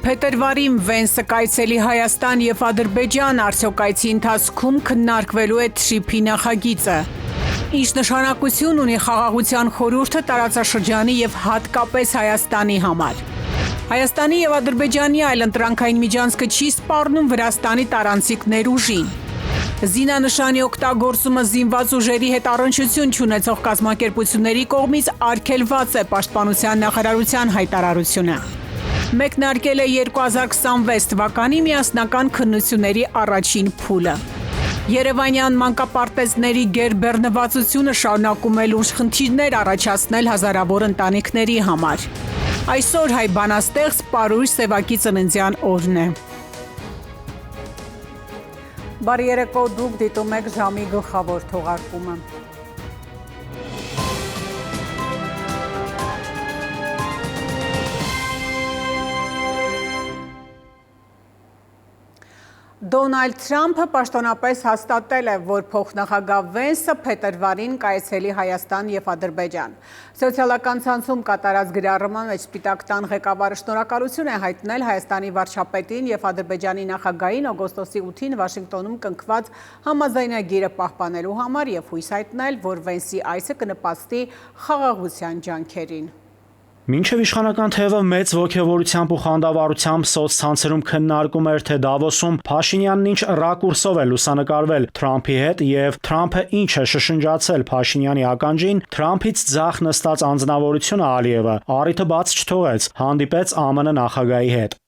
Փետրվարին Վենսը կայցելի Հայաստան և Ադրբեջան, արդյոք այցի ընթացքում քննարկվելու է TRIP-ի նախագիծը։ Ինչ նշանակություն ունի խաղաղության խորհուրդը տարածաշրջանի և հատկապես Հայաստանի համար։ Հայաստանի և Ադրբեջանի այլընտրանքային միջանցքը չի սպառնում Վրաստանի տարանցիկ ներուժին։ Զինանշանի օգտագործումը զինված ուժերի հետ առնչություն չունեցող կազմակերպությունների կողմից արգելված է Պաշտպանության նախարարության հայտարարությունը։ Մեկնարկել է 2026 թվականի միասնական քննությունների առաջին փուլը։ Երևանյան մանկապարտեզների գերբեռնվածությունը շարունակում է լուրջ խնդիրներ առաջացնել հազարավոր ընտանիքների համար։ Այսօր հայ բանաստեղծ Պարույր Սևակի ծննդյան օրն է։ Բարի երեկո, դուք դիտում եք ժամի գլխավոր թողարկումը։ Դոնալդ Թրամփը պաշտոնապես հաստատել է, որ փոխնախագահ Վենսը փետրվարին կայցելի Հայաստան և Ադրբեջան։ Սոցիալական ցանցում կատարած գրառման մեջ Սպիտակ տան ղեկավարը շնորհակալություն է հայտնել Հայաստանի վարչապետին և Ադրբեջանի նախագահին օգոստոսի 8-ին Վաշինգտոնում կնքված համաձայնագիրը պահպանելու համար և հույս հայտնել, որ Վենսի այցը կնպաստի խաղաղության ջանքերին։ Մինչև իշխանական թևը մեծ ոգևորությամբ ու խանդավառությամբ սոցցանցերում քննարկում էր, թե Դավոսում Փաշինյանն ինչ ռակուրսով է լուսանկարվել Թրամփի հետ և Թրամփը ինչ է շշնջացել Փաշինյանի ականջին, Թրամփից ձախ նստած անձնավորությունը Ալիևը առիթը բաց չթողեց, հանդիպեց ԱՄՆ նախագահի հետ։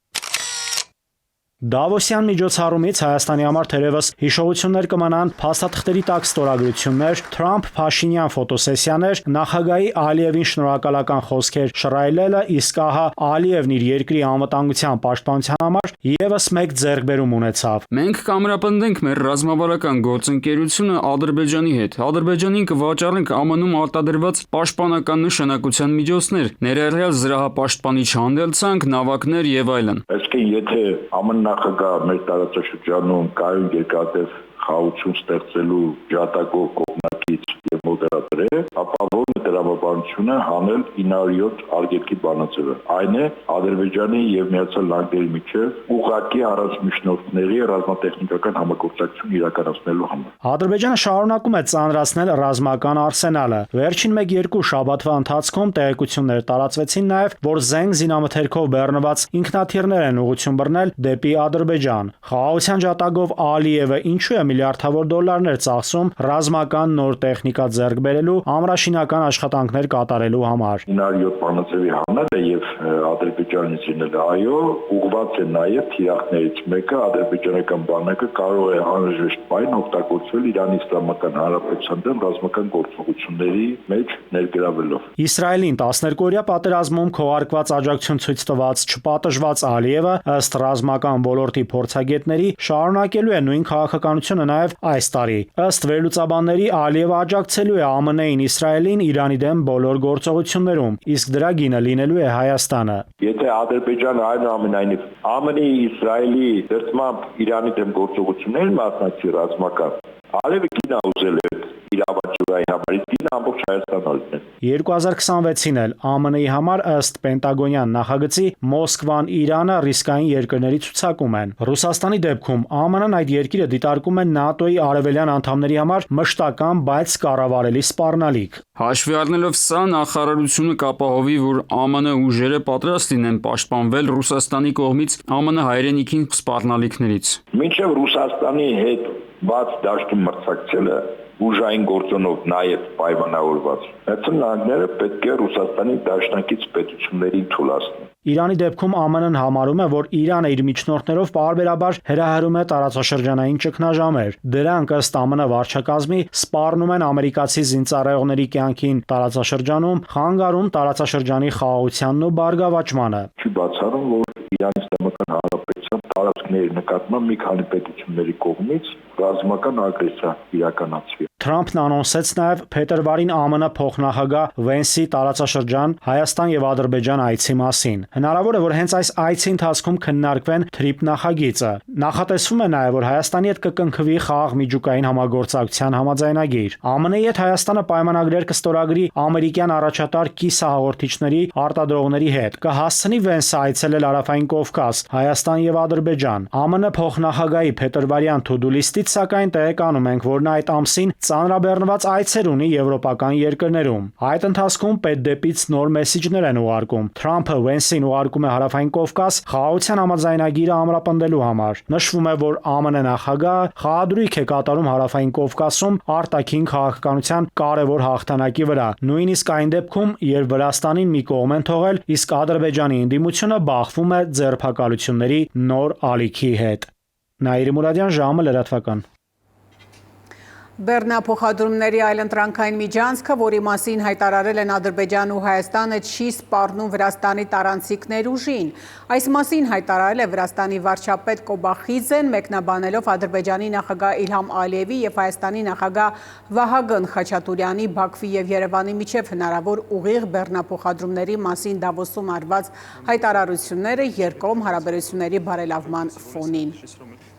Դավոսյան միջոցառումից Հայաստանի համար թերևս հիշողություններ կմնան փաստաթղթերի տակ ստորագրություններ, Թրամփ-Փաշինյան ֆոտոսեսիաներ, նախագահի Ալիևին շնորհակալական խոսքեր շռայլելը, իսկ ահա Ալիևն իր երկրի անվտանգության պաշտպանության համար ևս մեկ ձեռքբերում ունեցավ։ Մենք կամրապնդենք մեր ռազմավարական գործընկերությունը Ադրբեջանի հետ։ Ադրբեջանին կվաճառենք ԱՄՆ-ում արտադրված պաշտպանական նշանակության միջոցներ, ներառյալ զրահապաշտպանիչ հանդելցանք, նավակներ եւ այլն։ Այսինքն, եթե ԱՄՆ նախագահ մեր տարածաշրջանում կայուն երկարատև խաղաղություն ստեղծելու ջատագով կողմնակից եւ մոդերատոր է, ապա ո՞րն է տրամաբանությունը հանել 907 արգելքի բանաձևը։ Այն է Ադրբեջանի եւ Միացյալ Նահանգների միջև ուղղակի առանց միջնորդների ռազմատեխնիկական համագործակցություն իրականացնելու համար։ Ադրբեջանը շարունակում է ծանրացնել ռազմական արսենալը։ Վերջին 1-2 շաբաթվա ընթացքում տեղեկություններ տարածվեցին նաեւ, որ զենք զինամթերքով բեռնված ինքնաթիռներ են ուղղություն բռնել դեպի Ադրբեջան։ Խաղաղության ջատագով Ալիևը ինչու է միլիարդավոր դոլարներ ծախսում ռազմական նոր տեխնիկա ձեռք բերելու, ամրաշինական աշխատանքներ կատարելու համար։ 907 բանաձևի հանելը եւ Ադրբեջանից ինելը, այո, ուղղված է նաեւ թիրախներից մեկը ադրբեջանական բանակը կարող է անհրաժեշտ պայն օգտագործվել Իրանի Իսլամական Հանրապետության դեմ ռազմական գործողությունների մեջ ներգրավելով։ Իսրայելին 12-օրյա պատերազմում քողարկված աջակցություն ցույց տված չպատժված Ալիևը ըստ ռազմական ոլորտի փորձագետների շարունակելու է նույն քաղաքականությունը նաեւ այս տարի։ Ըստ վերլուծաբանների Ալիևը աջակցելու է ԱՄՆ-ին, Իսրայելին Իրանի դեմ բոլոր գործողություններում, իսկ դրա գինը լինելու է Հայաստանը։ Եթե Ադրբեջանը այնուամենայնիվ ԱՄՆ-ի, Իսրայելի դերձմամբ Իրանի դեմ գործողություններ մասնակցի ռազմական, Ալիևը գինը ուզել է իր ավաճուրայի համար, իսկ գինը ամբողջ Հայաստանն է։ 2026-ին էլ ԱՄՆ-ի համար ըստ Պենտագոնյան նախագծի Մոսկվան, Իրանը ռիսկային երկրների ցուցակում են։ Ռուսաստանի դեպքում ԱՄՆ-ն այդ երկիրը դիտարկում է ՆԱՏՕ-ի արևելյան անդամների համար մշտական, բայց կառավարելի սպառնալիք։ Հաշվի առնելով սա, նախարարությունը կապահովի, որ ԱՄՆ ուժերը պատրաստ լինեն պաշտպանվել Ռուսաստանի կողմից ԱՄՆ հայրենիքին սպառնալիքներից։ Մինչև Ռուսաստանի հետ բաց դաշտում մրցակցելը ուժային գործոնով նաև պայմանավորված։ Նահանգները պետք է Ռուսաստանի դաշնակից պետություններին թույլատնեն։ Իրանի դեպքում ԱՄՆ-ն համարում է, որ Իրանը իր միջնորդներով պարբերաբար հրահրում է տարածաշրջանային ճգնաժամեր։ Դրանք ըստ ԱՄՆ վարչակազմի սպառնում են ամերիկացի զինծառայողների կյանքին տարածաշրջանում, խանգարում տարածաշրջանի խաղաղությանն ու բարգավաճմանը։ Չի բացառում, որ Իրանի Իսլամական Հանրապետության տարածքների նկատմամբ մի քանի պետությունների կողմից ռազմական ագրեսիա իրականացվի։ Թրամփն անոնսեց նաև փետրվարին ԱՄՆ փոխնախագահ Վենսի տարածաշրջան Հայաստան եւ Ադրբեջան այցի մասին։ Հնարավոր է, որ հենց այս այցի ընթացքում քննարկվեն թրիփ նախագիծը։ Նախատեսվում է նաև, որ Հայաստանի հետ կկնքվի խաղաղ միջուկային համագործակցության համաձայնագիր։ ԱՄՆ-ի հետ Հայաստանը պայմանագրեր կստորագրի ամերիկյան առաջատար կիսահաղորդիչների արտադրողների հետ։ Կհասցնի Վենսը այցելել Հարավային Կովկաս, Հայաստան եւ Ադրբեջան։ ԱՄՆ փոխնախագահի փետրվարյան to-do list-ից սակայն տեղեկանում ենք, որ նա այդ ամսին ծանրաբեռնված այցեր ունի եվրոպական երկրներում։ Այդ ընթացքում պետդեպից նոր մեսիջներ են ուղարկում։ Թրամփը Վենսին ուղարկում է Հարավային Կովկաս խաղաղության համաձայնագիրը ամրապնդելու համար։ Նշվում է, որ ԱՄՆ նախագահը խաղադրույք է կատարում Հարավային Կովկասում արտաքին քաղաքականության կարևոր հաղթանակի վրա։ Նույնիսկ այն դեպքում, երբ Վրաստանին մի կողմ են թողել, իսկ Ադրբեջանի ընդդիմությունը բախվում է ձերբակալությունների նոր ալիքի հետ։ Նաիրի Մուրադյան, ժամը լրատվական։ Բեռնափոխադրումների այլընտրանքային միջանցքը, որի մասին հայտարարել են Ադրբեջանն ու Հայաստանը, չի սպառնում Վրաստանի տարանցիկներ ուժին։ Այս մասին հայտարարել է Վրաստանի վարչապետ Կոբախիձեն, մեկնաբանելով Ադրբեջանի նախագահ Իլհամ Ալիևի եւ Հայաստանի նախագահ Վահագն Խաչատուրյանի Բաքվի եւ Երևանի միջև հնարավոր ուղիղ բեռնափոխադրումների մասին Դավոսում արված հայտարարությունները երկկողմ հարաբերությունների բարելավման ֆոնին։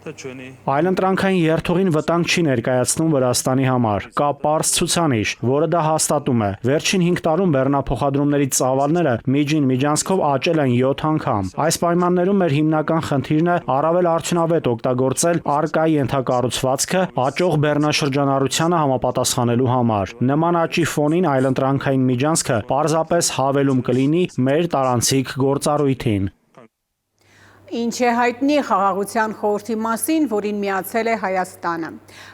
Այլընտրանքային երթուղին վտանգ չի ներկայացնում Վրաստանի համար։ Կա պարզ ցուցանիշ, որը դա հաստատում է։ Վերջին 5 տարում բեռնափոխադրումների ծավալները միջին միջանցքով աճել են 7 անգամ։ Այս պայմաններում մեր հիմնական խնդիրն է առավել արդյունավետ օգտագործել առկա ենթակառուցվածքը աճող բեռնաշրջանառությանը համապատասխանելու համար։ Նման աճի ֆոնին այլընտրանքային միջանցքը պարզապես հավելում կլինի մեր տարանցիկ գործառույթին։ Ինչ է հայտնի խաղաղության խորհրդի մասին, որին միացել է Հայաստանը։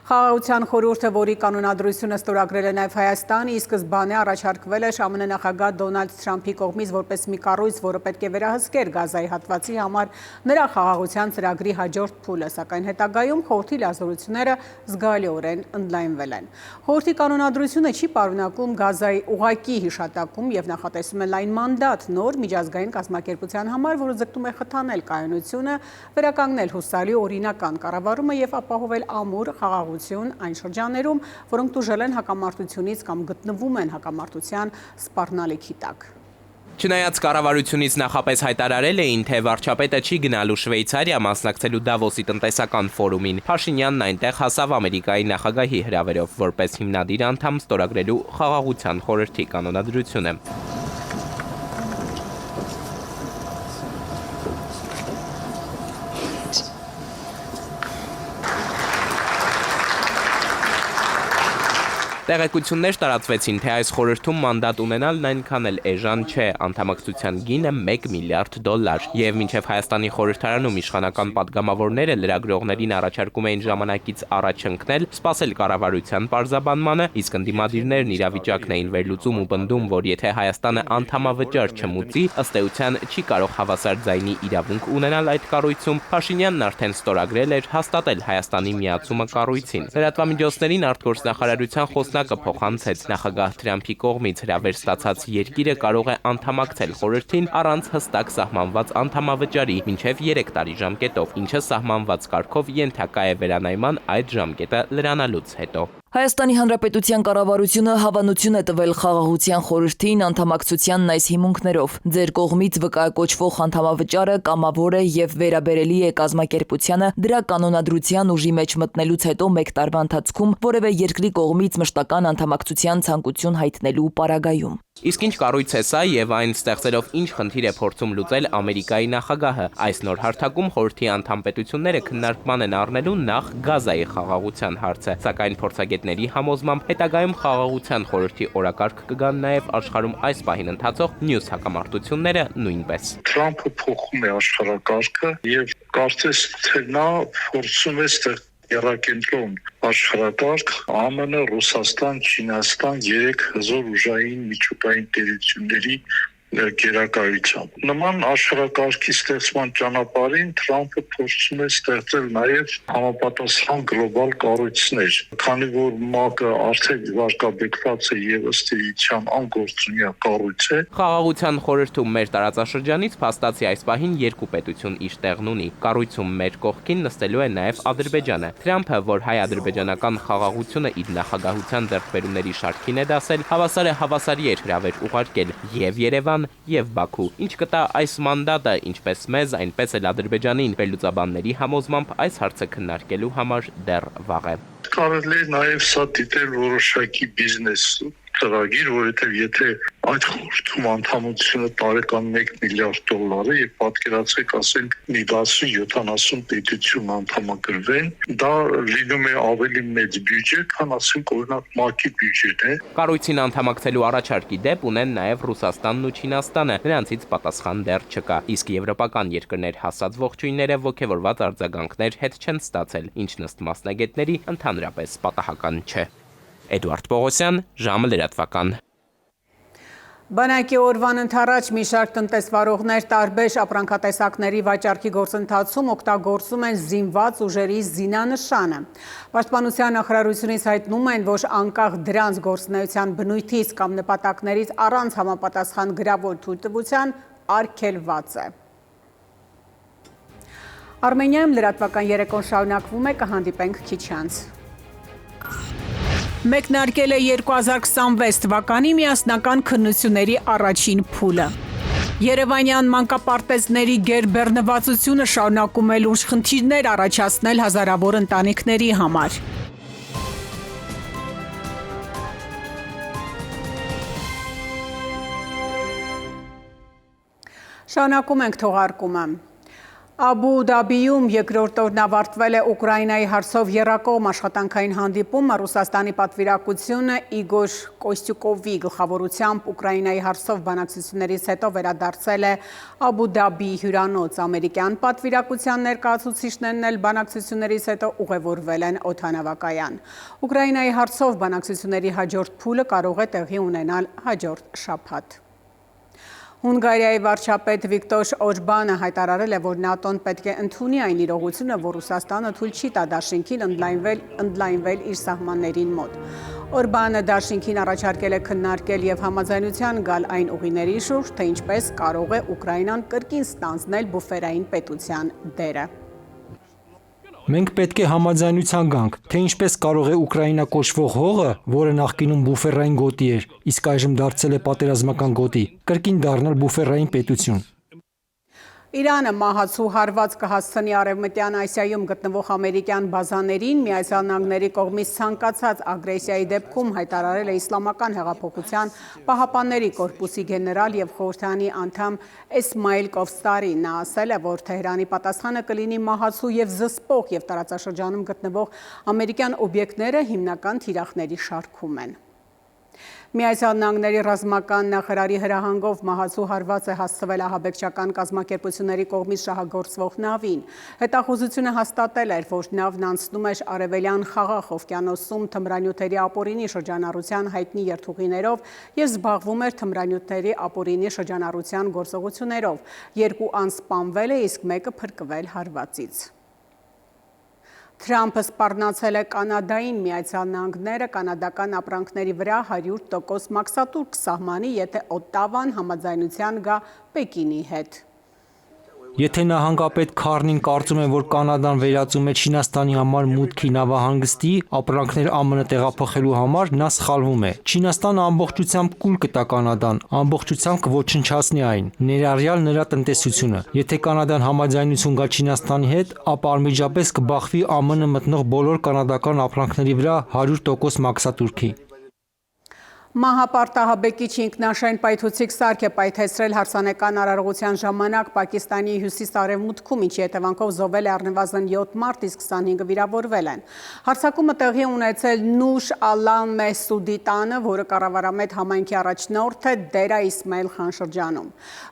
Խաղաղության խորհուրդը, որի կանոնադրությունը ստորագրել է նաև Հայաստանը, ի սկզբանե առաջարկվել է ԱՄՆ նախագահ Դոնալդ Թրամփի կողմից որպես մի կառույց, որը պետք է վերահսկեր Գազայի հատվածի համար նրա խաղաղության ծրագրի հաջորդ փուլը, սակայն հետագայում խորհրդի լիազորությունները զգալիորեն ընդլայնվել են։ Խորհրդի կանոնադրությունը չի պարունակում Գազայի ուղղակի հիշատակում եւ նախատեսում է լայն մանդատ նոր միջազգային կազմակերպության համար, որը ձգտում է խթանել վերականգնել հուսալի օրինական կառավարումը եւ ապահովել ամուր խաղաղություն այն շրջաններում, որոնք տուժել են հակամարտությունից կամ գտնվում են հակամարտության սպառնալիքի տակ։ Չնայած կառավարությունից նախապես հայտարարել էին, թե վարչապետը չի գնալու Շվեյցարիա մասնակցելու Դավոսի տնտեսական ֆորումին, Փաշինյանն այնտեղ հասավ Ամերիկայի նախագահի հրավերով, որպես հիմնադիր անդամ ստորագրելու խաղաղության խորհրդի կանոնադրությունը։ Տեղեկություններ տարածվեցին, թե այս խորհրդում մանդատ ունենալն այնքան էլ էժան չէ, անդամակցության գինը $1 միլիարդ, եւ մինչև Հայաստանի խորհրդարանում իշխանական падգամավորները լրագրողներին առաջարկում էին ժամանակից առաջ ընկնել, սպասել կառավարության պարզաբանմանը, իսկ ընդդիմադիրներն իրավիճակն էին վերլուծում ու պնդում, որ եթե Հայաստանը անդամավճար չմուծի, ըստ էության չի կարող հավասար ձայնի իրավունք ունենալ այդ կառույցում, Փաշինյանն արդեն ստորագրել էր հաստատել Հայաստանի միացումը կառույցին։ Լրատվամիջոցներին արտգործնախարարության խոսնակը փոխանցեց նախագահ Թրամփի կողմից հրավեր ստացած երկիրը կարող է անդամակցել խորհրդին առանց հստակ սահմանված անդամավճարի մինչև 3 տարի ժամկետով, ինչը սահմանված կարգով ենթակա է վերանայման այդ ժամկետը լրանալուց հետո։ Հայաստանի Հանրապետության կառավարությունը հավանություն է տվել խաղաղության խորհրդին անդամակցությանն այս հիմունքներով։ Ձեր կողմից վկայակոչվող անդամավճարը կամավոր է եւ վերաբերելի է կազմակերպությանը դրա կանոնադրության ուժի մեջ մտնելուց հետո 1 տարվա ընթացքում որևէ երկրի կողմից մշտական անդամակցության ցանկություն հայտնելու պարագայում։ Իսկ ինչ կառույց է սա եւ այն ստեղծելով ինչ խնդիր է փորձում լուծել Ամերիկայի նախագահը։ Այս նոր հարթակում խորհրդի անդամ պետությունները քննարկման են առնելու նախ Գազայի խաղաղության հարցը, սակայն փորձագետների համոզմամբ հետագայում խաղաղության խորհրդի օրակարգ կգան նաեւ աշխարհում այս պահին ընթացող մյուս հակամարտությունները նույնպես։ Թրամփը փոխում է աշխարհակարգը եւ կարծես թե նա փորձում է Երակենտրոն աշխարհակարգ ԱՄՆ, Ռուսաստան, Չինաստան 3 հզոր ուժային միջուկային տերությունների գերակայությամբ։ Նման աշխարհակարգի ստեղծման ճանապարհին Թրամփը փորձում է ստեղծել նաև համապատասխան գլոբալ կառույցներ, քանի որ ՄԱԿ-ը արդեն վարկաբեկված է եւ ըստ էության անգործունյա կառույց է։ Խաղաղության խորհրդում մեր տարածաշրջանից փաստացի այս պահին երկու պետություն իր տեղն ունի։ Կառույցում մեր կողքին նստելու է նաև Ադրբեջանը։ Թրամփը, որ հայ-ադրբեջանական խաղաղությունը իր նախագահության ձեռքբերումների շարքին է դասել, հավասար է հավասարի էր հրավեր ուղարկել եւ Երևան եւ Բաքու, ինչ կտա այս մանդատը ինչպես մեզ, այնպես էլ Ադրբեջանին, վերլուծաբանների համոզմամբ այս հարցը քննարկելու համար դեռ վաղ է։ Կարելի է նաև սա դիտել որոշակի բիզնես ծրագիր, որովհետև եթե այդ խորհրդում անդամությունը տարեկան $1 միլիարդ է եւ պատկերացրեք, ասենք մի 60-70 պետություն անդամագրվեն, դա լինում է ավելի մեծ բյուջե, քան ասենք օրինակ ՄԱԿ-ի բյուջեն է։ Կառույցին անդամակցելու առաջարկի դեպ ունեն նաև Ռուսաստանն ու Չինաստանը, նրանցից պատասխան դեռ չկա, իսկ եվրոպական երկրներ հասած ողջույնները ողջևորված արձագանքներ հետ չեն ստացել, ինչն ըստ մասնագետների ընդհանրապես պատահական չէ։ Էդուարդ Պողոսյան, ժամը լրատվական։ Բանակի օրվան ընթառաջ մի շարք տնտեսվարողներ տարբեր ապրանքատեսակների վաճառքի գործընթացում օգտագործում են զինված ուժերի զինանշանը։ Պաշտպանության նախարարությունից հայտնում են, որ անկախ դրանց գործունեության բնույթից կամ նպատակներից առանց համապատասխան գրավոր թույլտվության արգելված է։ Արմենիայում լրատվական երեկոն շարունակվում է, կհանդիպենք քիչ անց։ Մեկնարկել է 2026 թվականի միասնական քննությունների առաջին փուլը։ Երևանյան մանկապարտեզների գերբեռնվածությունը շարունակում է լուրջ խնդիրներ առաջացնել հազարավոր ընտանիքների համար։ Շարունակում ենք թողարկումը։ Աբու Դաբիում երկրորդ օրն ավարտվել է Ուկրաինայի հարցով եռակողմ աշխատանքային հանդիպումը, Ռուսաստանի պատվիրակությունը Իգոր Կոստյուկովի գլխավորությամբ Ուկրաինայի հարցով բանակցություններից հետո վերադարձել է Աբու Դաբի հյուրանոց։ Ամերիկյան պատվիրակության ներկայացուցիչներն էլ բանակցություններից հետո ուղևորվել են օդանավակայան։ Ուկրաինայի հարցով բանակցությունների հաջորդ փուլը կարող է տեղի ունենալ հաջորդ շաբաթ։ Հունգարիայի վարչապետ Վիկտոր Օրբանը հայտարարել է, որ ՆԱՏՕ-ն պետք է ընդունի այն իրողությունը, որ Ռուսաստանը թույլ չի տա դաշինքին ընդլայնվել իր սահմաններին մոտ։ Օրբանը դաշինքին առաջարկել է քննարկել եւ համաձայնության գալ այն ուղիների շուրջ, թե ինչպես կարող է Ուկրաինան կրկին ստանձնել բուֆերային պետության դերը։ Մենք պետք է համաձայնության գանք, թե ինչպես կարող է Ուկրաինա կոչվող հողը, որը նախկինում բուֆերային գոտի էր, իսկ այժմ դարձել է պատերազմական գոտի, կրկին դառնալ բուֆերային պետություն։ Իրանը մահացու հարված կհասցնի Արևմտյան Ասիայում գտնվող ամերիկյան բազաներին Միացյալ Նահանգների կողմից ցանկացած ագրեսիայի դեպքում, հայտարարել է Իսլամական հեղափոխության պահապանների կորպուսի գեներալ եւ խորհրդանի անդամ Էսմայիլ Կովստարին։ Նա ասել է, որ Թեհրանի պատասխանը կլինի մահացու եւ զսպող եւ տարածաշրջանում գտնվող ամերիկյան օբյեկտները հիմնական թիրախների շարքում են։ Միացյալ Նահանգների ռազմական նախարարի հրահանգով մահացու հարված է հասցվել ահաբեկչական կազմակերպությունների կողմից շահագործվող նավին։ Հետախուզությունը հաստատել էր, որ նավն անցնում էր Արևելյան Խաղաղ օվկիանոսում թմրանյութերի ապօրինի շրջանառության հայտնի երթուղիներով եւ զբաղվում էր թմրանյութերի ապօրինի շրջանառության գործողություններով։ 2 անձ սպանվել է, իսկ մեկը փրկվել հարվածից։ Թրամփը սպառնացել է Կանադային, Միացյալ Նահանգները կանադական ապրանքների վրա 100% մաքսատուր կսահմանի, եթե Օտտավան համաձայնության գա Պեկինի հետ։ Եթե նահանգապետ Քարնին կարծում է, որ Կանադան վերածում է Չինաստանի համար մուտքի նավահանգստի, ապրանքներ ԱՄՆ տեղափոխելու համար, նա սխալվում է։ Չինաստանը ամբողջությամբ կուլ կտա Կանադան, ամբողջությամբ կոչնչացնի այն, ներառյալ նրա տնտեսությունը։ Եթե Կանադան համաձայնություն գա Չինաստանի հետ, ապա անմիջապես կբախվի ԱՄՆ մտնող բոլոր կանադական ապրանքների վրա 100% մաքսատուրքի։ Մահապարտահաբեկիչ ինքնաշեն պայթուցիկ սարք է պայթեցրել հարսանեկան արարողության ժամանակ Պակիստանի հյուսիս-արևմուտքում, ինչի հետևանքով զոհվել է առնվազն 7 մարդ, իսկ 25-ը վիրավորվել են։ Հարձակումը տեղի ունեցել Նուշ Ալլահ Մեհսուդի տանը, որը կառավարամետ համայնքի առաջնորդ է Դերա Իսմայիլ Խան շրջանում։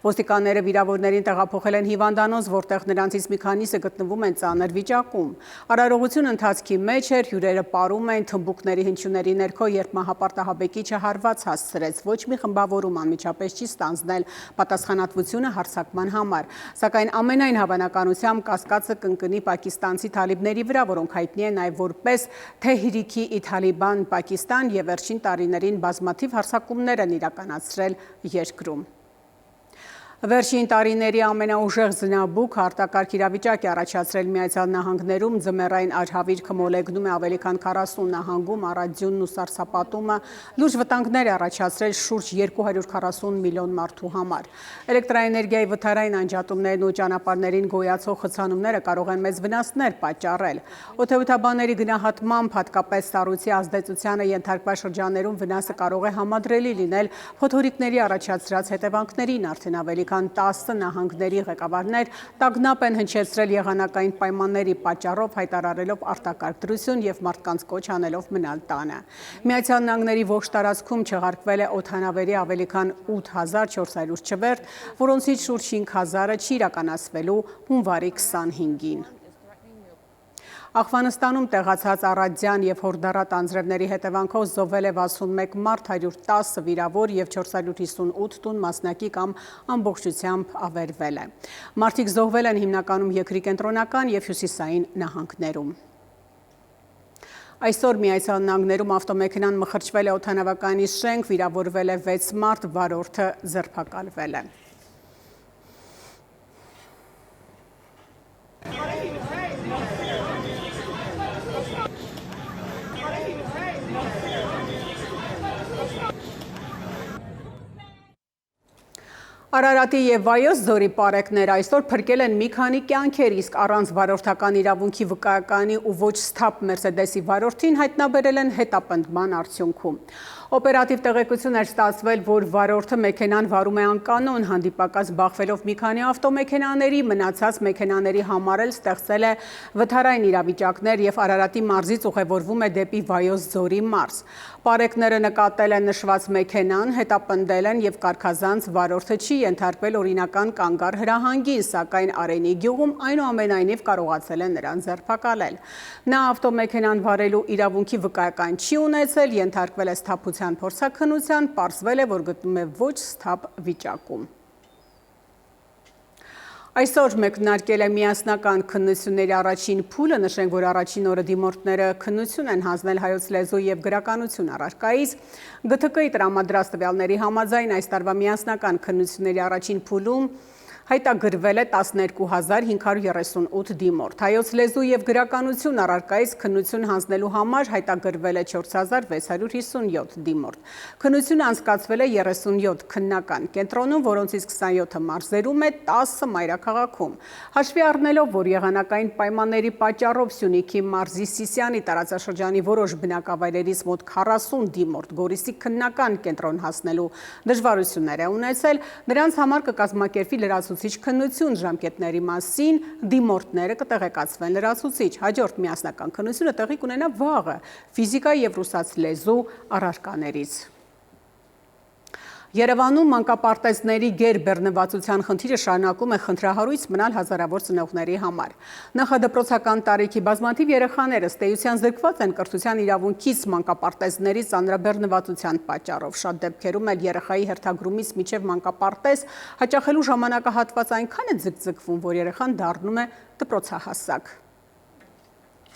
Ոստիկանները վիրավորներին տեղափոխել են հիվանդանոց, որտեղ նրանցից մի քանիսը գտնվում են ծանր վիճակում։ Արարողությունը ընթացքի մեջ էր, հյուրերը պարում են թմբուկների հնչյունների ներքո, երբ մահապարտահաբեկիչը հարված հասցրեց, ոչ մի խմբավորում անմիջապես չի ստանձնել պատասխանատվությունը հարձակման համար, սակայն ամենայն հավանականությամբ կասկածը կընկնի պակիստանցի թալիբների վրա, որոնք հայտնի են նաև որպես Թեհրիքի-ի-Թալիբան Պակիստան եւ վերջին տարիներին բազմաթիվ հարձակումներ են իրականացրել երկրում։ Վերջին տարիների ամենաուժեղ զնաբուկ արտակարգ իրավիճակ է առաջացրել Միացյալ Նահանգներում, ձմեռային աջհավիրքը մոլեգնում է ավելի քան 40 նահանգում, առատձյունն ու սառցապատումը լուրջ վտանգներ է առաջացրել շուրջ 240 միլիոն մարդու համար։ Էլեկտրաէներգիայի վթարային անջատումներն ու ճանապարհներին գոյացող խցանումները կարող են մեծ վնասներ պատճառել։ Օդանավաբանների գնահատմամբ, հատկապես սառույցի ազդեցությանը ենթարկված շրջաններում վնասը կարող է համադրելի լինել փոթորիկների առաջացրած հետևանքներին, արդեն ավելի քան 10 նահանգների ղեկավարներ տագնապ են հնչեցրել եղանակային պայմանների պատճառով, հայտարարելով արտակարգ դրություն եւ մարդկանց կոչ անելով մնալ տանը։ Միացյալ Նահանգների ողջ տարածքում չեղարկվել է օդանավերի ավելի քան 8400 չվերթ, որոնցից շուրջ 5000-ը չի իրականացվելու հունվարի 25-ին։ Աղվանստանում տեղացած առատձյան եւ հորդառատ անձրևների հետևանքով զոհվել է 61 մարդ, 110 վիրավոր եւ 458 տուն մասնակի կամ ամբողջությամբ ավերվել է։ Մարդիկ զոհվել են հիմնականում երկրի կենտրոնական եւ հյուսիսային նահանգներում։ Այսօր Միացյալ Նահանգներում ավտոմեքենան մխրճվել է օդանավակայանի շենք, վիրավորվել է 6 մարդ, վարորդը ձերբակալվել է։ Արարատի եւ Վայոց ձորի պարեկները այսօր փրկել են մի քանի կյանքեր, իսկ առանց վարորդական իրավունքի վկայականի ու ոչ սթափ Մերսեդեսի վարորդին հայտնաբերել են հետապնդման արդյունքում։ Օպերատիվ տեղեկություն էր ստացվել, որ վարորդը մեքենան վարում է անկանոն, հանդիպակաց բախվելով մի քանի ավտոմեքենաների, մնացած մեքենաների համար էլ ստեղծել է վթարային իրավիճակներ եւ Արարատի մարզից ուղևորվում է դեպի Վայոց ձորի մարզ։ Պարեկները նկատել են նշված մեքենան, հետապնդել են եւ կարգազանց վարորդը չի ենթարկվել օրինական կանգար հրահանգին, սակայն Արենի գյուղում այնուամենայնիվ կարողացել են նրան ձերբակալել։ Նա ավտոմեքենան վարելու իրավունքի վկայական չի ունեցել, ենթարկվել է սթափության փորձաքննության, պարզվել է, որ գտնվում է ոչ սթափ վիճակում։ Այսօր մեկնարկել է միասնական քննությունների առաջին փուլը, նշենք, որ առաջին օրը դիմորդները քննություն են հանձնել հայոց լեզու եւ գրականություն առարկայից։ ԳԹԿ-ի տրամադրած տվյալների համաձայն այս տարվա միասնական քննությունների առաջին փուլում հայտագրվել է 12538 դիմորդ։ Հայոց լեզու եւ գրականություն առարկայից քննություն հանձնելու համար հայտագրվել է 4657 դիմորդ։ Քննությունը անցկացվել է 37 քննական կենտրոնում, որոնցից 27-ը մարզերում է, 10-ը մայրաքաղաքում։ Հաշվի առնելով, որ եղանակային պայմանների պատճառով Սյունիքի մարզի Սիսիանի տարածաշրջանի որոշ բնակավայրերից մոտ 40 դիմորդ Գորիսի քննական կենտրոն հասնելու դժվարություններ է ունեցել, նրանց համար կկազմակերպվի լրացուցիչ քննություն ժամկետների մասին, դիմորդները կտեղեկացվեն լրացուցիչ։ Հաջորդ միասնական քննությունը տեղի կունենա վաղը ֆիզիկա եւ ռուսաց լեզու առարկաներից։ Երևանում մանկապարտեզների գերբեռնվածության խնդիրը շարունակում է խնդրահարույց մնալ հազարավոր ծնողների համար։ Նախադպրոցական տարիքի բազմաթիվ երեխաները ըստ էության զրկված են կրթության իրավունքից մանկապարտեզների ծանրաբեռնվածության պատճառով։ Շատ դեպքերում էլ երեխայի հերթագրումից մինչև մանկապարտեզ հաճախելու ժամանակահատված այնքան է ձգձգվում, որ երեխան դառնում է դպրոցահասակ։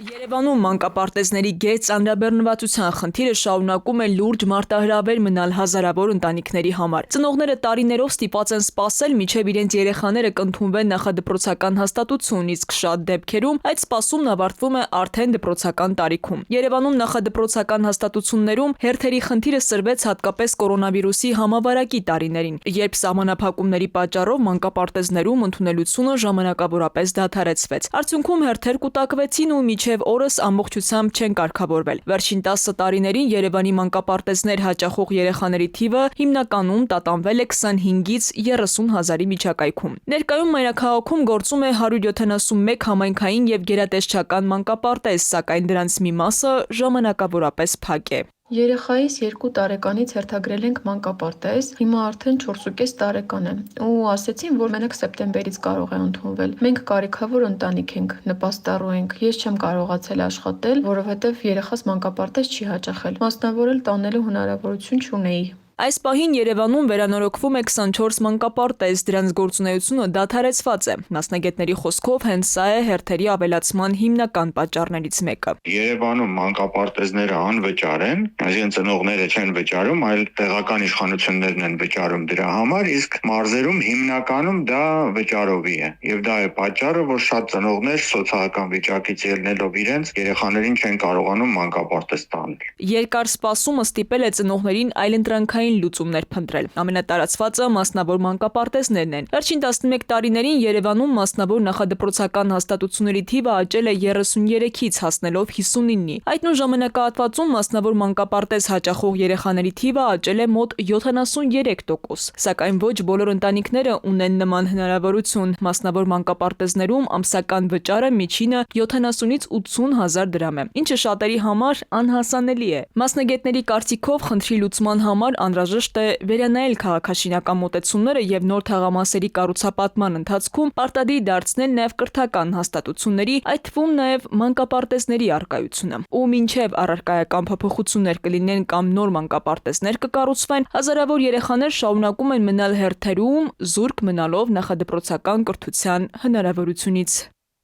Երևանում մանկապարտեզների գետ ծանրաբեռնվածության խնդիրը շարունակում է լուրջ մարտահրավեր մնալ հազարավոր ընտանիքների համար։ Ծնողները տարիներով ստիպված են սպասել, մինչև իրենց երեխաները կընդունվեն նախադպրոցական հաստատություն, իսկ շատ դեպքերում այդ սպասումն ավարտվում է արդեն դպրոցական տարիքում։ Երևանում նախադպրոցական հաստատություններում հերթերի խնդիրը սրվեց հատկապես կորոնավիրուսի համավարակի տարիներին, երբ սահմանափակումների պատճառով մանկապարտեզներում ընդունելությունը ժամանակավորապես դադարեցվեց։ Արդյունքում հերթեր կուտակվեցին ու մինչև օրս ամբողջությամբ չեն կարգավորվել։ Վերջին 10 տարիներին Երևանի մանկապարտեզներ հաճախող երեխաների թիվը հիմնականում տատանվել է 25-ից 30 հազարի միջակայքում։ Ներկայում մայրաքաղաքում գործում է 171 համայնքային եւ գերատեսչական մանկապարտեզ, սակայն դրանց մի մասը ժամանակավորապես փակ է։ Երեխայիս 2 տարեկանից հերթագրել ենք մանկապարտեզ, հիմա արդեն 4.5 տարեկան է, ու ասեցին, որ մենակ սեպտեմբերից կարող է ընդունվել։ Մենք կարիքավոր ընտանիք ենք, նպաստառու ենք, ես չեմ կարողացել աշխատել, որովհետև երեխաս մանկապարտեզ չի հաճախել, մասնավորել տանելու հնարավորություն չունեի։ Այս պահին Երևանում վերանորոգվում է 24 մանկապարտեզ, դրանց գործունեությունը դադարեցված է։ Մասնագետների խոսքով հենց սա է հերթերի ավելացման հիմնական պատճառներից մեկը։ Երևանում մանկապարտեզները անվճար են, այսինքն ծնողները չեն վճարում, այլ տեղական իշխանություններն են վճարում դրա համար, իսկ մարզերում հիմնականում դա վճարովի է։ Եվ դա է պատճառը, որ շատ ծնողներ սոցիալական վիճակից ելնելով իրենց երեխաներին չեն կարողանում մանկապարտեզ տանել։ Երկար սպասումը ստիպել է ծնողներին այլընտրանքային լուծումներ փնտրել։ Ամենատարածվածը մասնավոր մանկապարտեզներն են։ Վերջին 11 տարիներին Երևանում մասնավոր նախադպրոցական հաստատությունների թիվը աճել է 33-ից հասնելով 59-ի։ Այդ նույն ժամանակահատվածում մասնավոր մանկապարտեզ հաճախող երեխաների թիվը աճել է մոտ 73%, սակայն ոչ բոլոր ընտանիքները ունեն նման հնարավորություն։ Մասնավոր մանկապարտեզներում ամսական վճարը միջինը 70-ից 80 հազար դրամ է, ինչը շատերի համար անհասանելի է։ Մասնագետների կարծիքով խնդրի լուծման համար անհրաժեշտ է վերանայել քաղաքաշինական մոտեցումները եւ նոր թաղամասերի կառուցապատման ընթացքում պարտադիր դարձնել նաեւ կրթական հաստատությունների, այդ թվում նաեւ մանկապարտեզների առկայությունը։ Ու մինչեւ առարկայական փոփոխություններ կլինեն կամ նոր մանկապարտեզներ կկառուցվեն, հազարավոր երեխաներ շարունակում են մնալ հերթերում, զուրկ մնալով նախադպրոցական կրթության հնարավորությունից։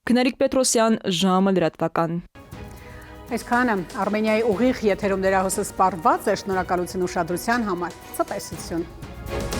Գնարիկ Պետրոսյան, ժամը լրատվական։ Այսքանը Արմենիայի ուղիղ եթերում դերահոսը սպառված է, շնորհակալություն ուշադրության համար։ Ցտեսություն։